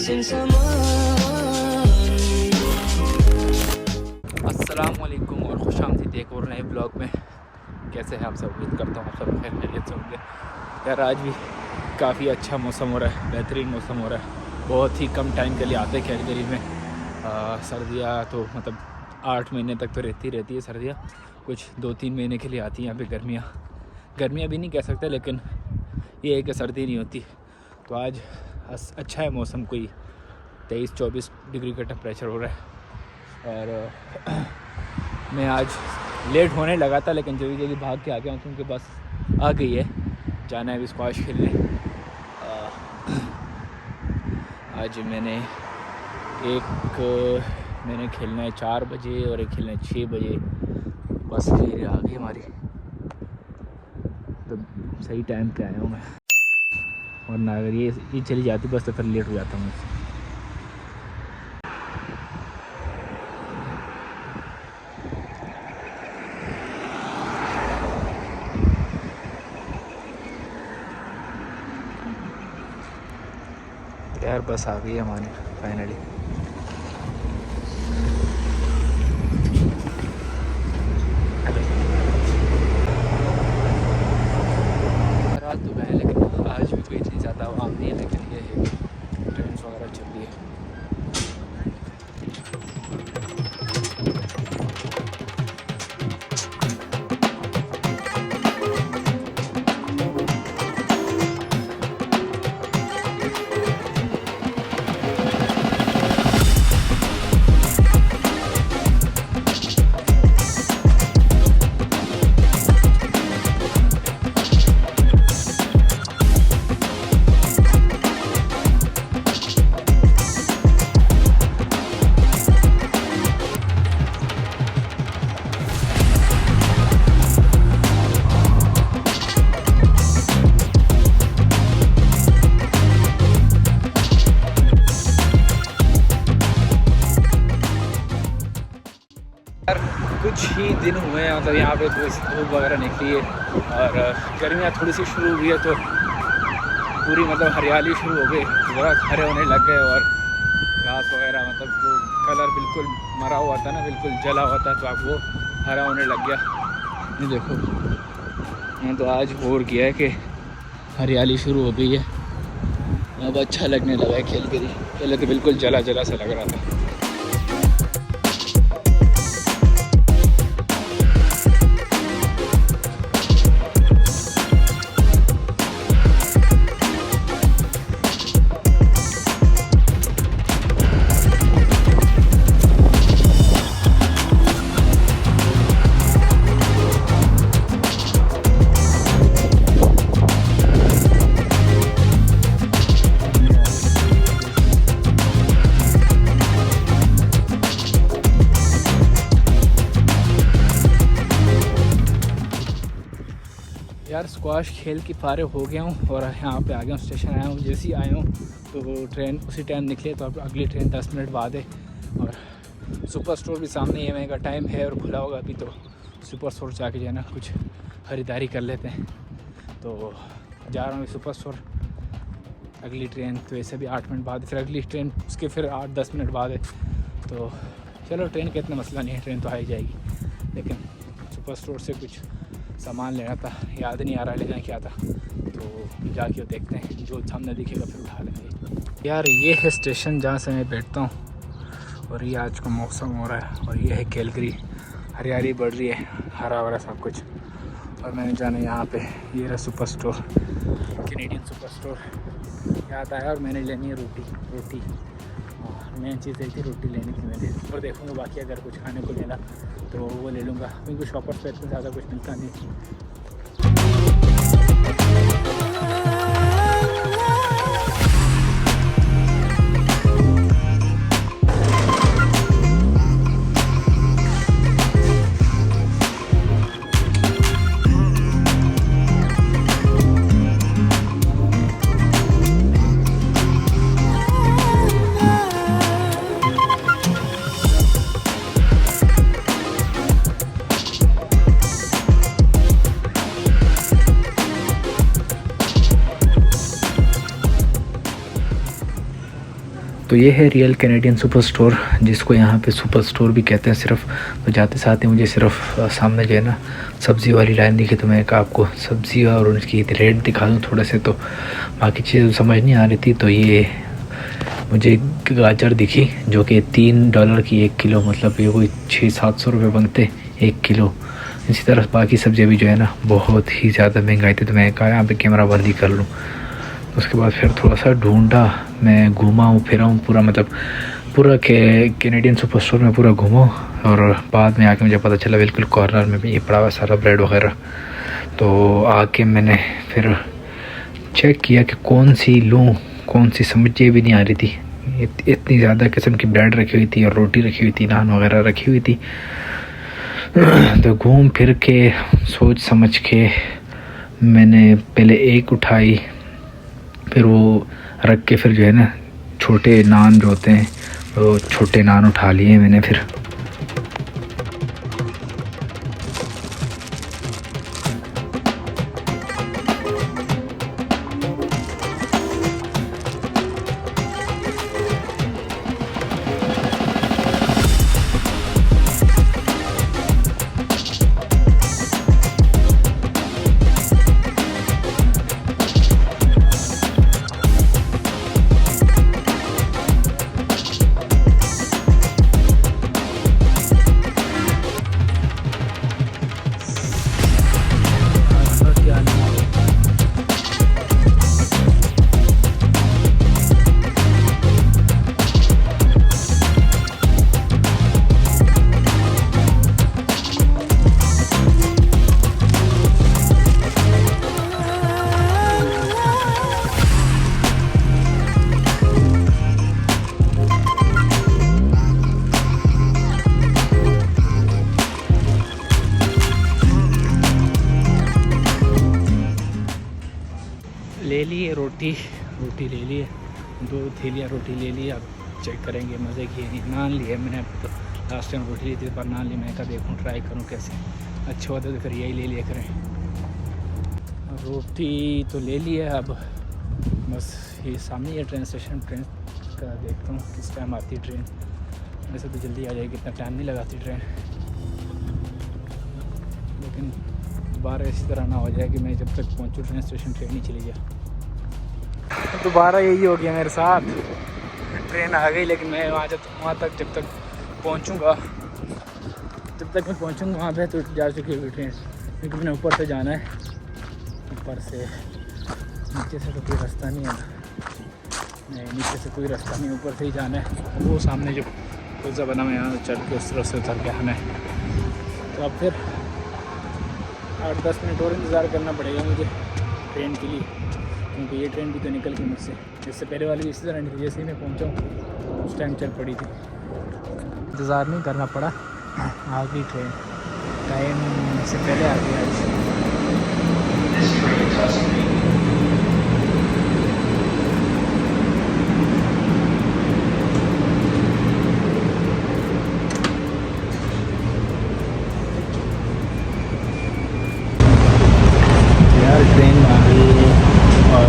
अस्सलामुअलैकुम और खुशामदीद एक और नए ब्लॉग में। कैसे हैं आप सब? उम्मीद करता हूँ आप सब खैर खैरियत से होंगे। यार आज भी काफ़ी अच्छा मौसम हो रहा है, बेहतरीन मौसम हो रहा है। बहुत ही कम टाइम के लिए आते हैं कैलगरी में। सर्दियाँ तो मतलब 8 महीने तक तो रहती है सर्दियाँ, कुछ 2-3 महीने के लिए आती हैं यहाँ पे। गर्मियाँ भी नहीं कह सकते, लेकिन ये है कि सर्दी नहीं होती। तो आज अच्छा है मौसम, कोई 23-24 डिग्री का टेम्परेचर हो रहा है। और मैं आज लेट होने लगा था, लेकिन जल्दी भाग के आ गया हूँ क्योंकि बस आ गई है, जाना है अभी स्क्वाश खेलने। आज मैंने खेलना है 4 बजे और एक खेलना है 6 बजे। बस ये आ गई हमारी, तो सही टाइम पे आया हूँ मैं। वरना अगर ये चली जाती बस तो फिर लेट हो जाता हूँ। यार बस आ गई है हमारी फाइनली। रात तो है, लेकिन आज भी कोई इतनी ज़्यादा आवाम नहीं है, लेकिन ये है ट्रेन वगैरह चल रही है। यार कुछ ही दिन हुए हैं, मतलब यहाँ पे धूप वगैरह निकली है और गर्मियाँ थोड़ी सी शुरू हुई है, तो पूरी मतलब हरियाली शुरू हो गई, बहुत हरे होने लग गए। और घास वगैरह मतलब जो कलर बिल्कुल मरा हुआ था ना, बिल्कुल जला हुआ था, तो अब वो हरा होने लग गया। ये देखो, यहाँ तो आज हो गया है कि हरियाली शुरू हो गई है। अब अच्छा लगने लगा है खेलगरी। पहले तो बिल्कुल जला जला सा लग रहा था। यार स्क्वाश खेल के फारिग हो गया हूँ और यहाँ पे आ गया हूँ, स्टेशन आया हूँ। जैसे ही आया हूँ तो ट्रेन उसी टाइम निकले, तो अब अगली ट्रेन 10 मिनट बाद है। और सुपर स्टोर भी सामने ही है, का टाइम है और खुला होगा अभी, तो सुपर स्टोर जाके जो है ना कुछ ख़रीदारी कर लेते हैं। तो जा रहा हूँ सुपर स्टोर। अगली ट्रेन तो वैसे भी 8 मिनट बाद, फिर अगली ट्रेन उसके फिर 8-10 मिनट बाद है। तो चलो ट्रेन का इतना मसला नहीं है, ट्रेन तो आ ही जाएगी। लेकिन सुपर स्टोर से कुछ सामान लेना था, याद नहीं आ रहा लेना क्या था, तो जाके देखते हैं, जो सामने दिखेगा फिर उठा लेंगे। यार ये है स्टेशन जहाँ से मैं बैठता हूँ, और ये आज का मौसम हो रहा है, और ये है कैलगरी। हरियाली बढ़ रही है, हरा भरा सब कुछ। और मैंने जाना यहाँ पे, ये रहा super store, Canadian super store. याद आया और मैंने लेनी है रोटी। मेन चीज़ यही थी, रोटी लेनी थी मैंने। और देखूँगा बाकी अगर कुछ खाने को लेना तो वो ले लूँगा, क्योंकि शॉपर्स पे इतना ज़्यादा कुछ मिलता नहीं। तो ये है रियल कैनेडियन सुपर स्टोर, जिसको यहाँ पे सुपर स्टोर भी कहते हैं सिर्फ। तो जाते साथ ही मुझे सिर्फ सामने जो है ना सब्ज़ी वाली लाइन दिखी, तो मैं कहा आपको सब्ज़ी और उनकी रेट दिखा दूँ थोड़े से। तो बाकी चीज़ें समझ नहीं आ रही थी। तो ये मुझे गाजर दिखी जो कि $3 की 1 किलो, मतलब ये कोई 600-700 रुपये बनते 1 किलो। इसी तरह बाकी सब्ज़ियाँ भी जो है ना बहुत ही ज़्यादा महंगाई थी। तो मैं कहा यहाँ पे कैमरा बंदी कर लूँ। उसके बाद फिर थोड़ा सा ढूंढा, मैं घूमा हूँ फिरा हूँ पूरा, मतलब पूरा कैनेडियन सुपर स्टोर में पूरा घूमा। और बाद में आके मुझे पता चला बिल्कुल कॉर्नर में भी ये पड़ा हुआ सारा ब्रेड वगैरह। तो आके मैंने फिर चेक किया कि कौन सी लूँ कौन सी, समझ भी नहीं आ रही थी। इतनी ज़्यादा किस्म की ब्रेड रखी हुई थी और रोटी रखी हुई थी, नान वगैरह रखी हुई थी। तो घूम फिर के सोच समझ के मैंने पहले एक उठाई, फिर वो रख के फिर जो है ना छोटे नान जो होते हैं वो छोटे नान उठा लिए मैंने। फिर ले लिए रोटी ले लिए, 2 थैलियाँ रोटी ले ली। अब चेक करेंगे मज़े की। नान लिए मैंने, तो लास्ट टाइम रोटी ली थी, पर नान ली। मैं कहा देखूँ ट्राई करूँ कैसे अच्छे होते, तो फिर यही ले लिया करें। रोटी तो ले लिया, अब बस ये सामने है ट्रेन स्टेशन। ट्रेन का देखता हूँ किस टाइम आती ट्रेन। वैसे तो जल्दी आ जाएगी, इतना टाइम नहीं लगाती ट्रेन, लेकिन दोबारा इसी तरह ना हो जाए कि मैं जब तक पहुँचूँ ट्रेन स्टेशन ट्रेन ही चली जाए। दोबारा यही हो गया मेरे साथ, ट्रेन आ गई लेकिन मैं वहाँ तक जब तक मैं पहुँचूँगा वहाँ पे तो जा चुकी होगी ट्रेन, क्योंकि मैंने ऊपर से जाना है। ऊपर से नीचे से तो कोई रास्ता नहीं है, नहीं नीचे से कोई रास्ता नहीं, ऊपर से ही जाना है। वो सामने जो पुर्जा बना हुआ है यहाँ चढ़ के उस तरफ से उतर के आना है। तो अब फिर 8-10 मिनट और इंतज़ार करना पड़ेगा मुझे ट्रेन के लिए, क्योंकि ये ट्रेन भी तो निकल गई मुझसे। इससे पहले वाली इसी तरह निकली, जैसे ही मैं पहुँचा उस टाइम चल पड़ी थी। इंतज़ार नहीं करना पड़ा, आ गई ट्रेन, टाइम से पहले आ गई। यार ट्रेन आ गई और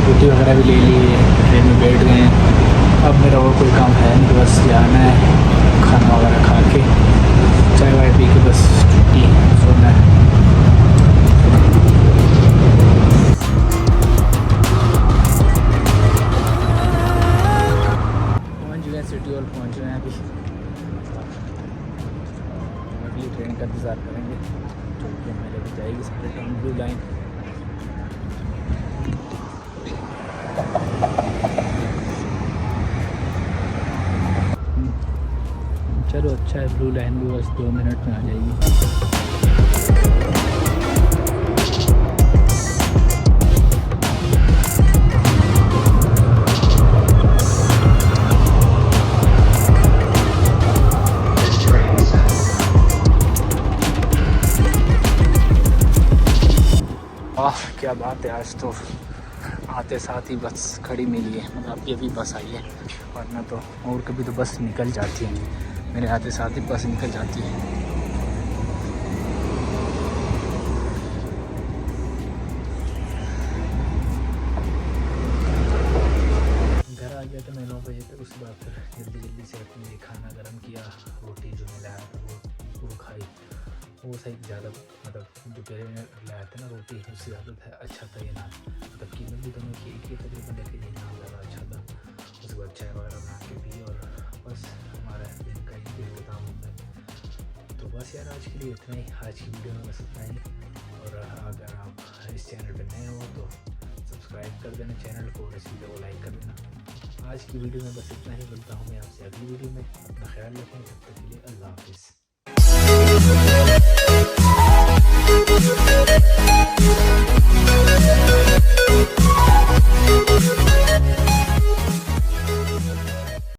रोटी वगैरह भी ले ली है, ट्रेन में बैठ गए हैं। अब मेरा और कोई काम है नहीं, बस जाना है, खाना वगैरह खा के चाय वाय पी के बस छुट्टी, सोना है। पहुँच गए सिटी हॉल, पहुँच रहे हैं अभी। अगली ट्रेन का इंतज़ार करेंगे जो कि हमें लेके जाएगी सारे टाइम ब्लू लाइन। चलो अच्छा है, ब्लू लाइन भी बस 2 मिनट में आ जाएगी। वाह क्या बात है, आज तो आते साथ ही बस खड़ी मिली है, मतलब अभी बस आई है, वरना तो और कभी तो बस निकल जाती है। मेरे आते साथ ही बस निकल जाती है। घर आ गया था मैं 9 बजे तक, उसके वो सही ज़्यादा मतलब जो पहले मैंने लाया था ना रोटी उससे ज़्यादा था, अच्छा था ये नान। मतलब कीमत भी दोनों की एक ही तकरीबन, लेकिन ये नान ज़्यादा अच्छा था। उसके बाद चाय वगैरह बना के पी और बस हमारा दिन का ही इंतज़ाम होता है। तो बस यार आज के लिए इतना ही, आज की वीडियो में बस इतना ही। और अगर आप इस चैनल पर नए हो तो सब्सक्राइब कर देना चैनल को और इस वीडियो को लाइक कर देना। आज की वीडियो में बस इतना ही, मिलता हूँ मैं आपसे अगली वीडियो में। अपना ख्याल रखें, तब तक के लिए अल्लाह हाफ़िज़।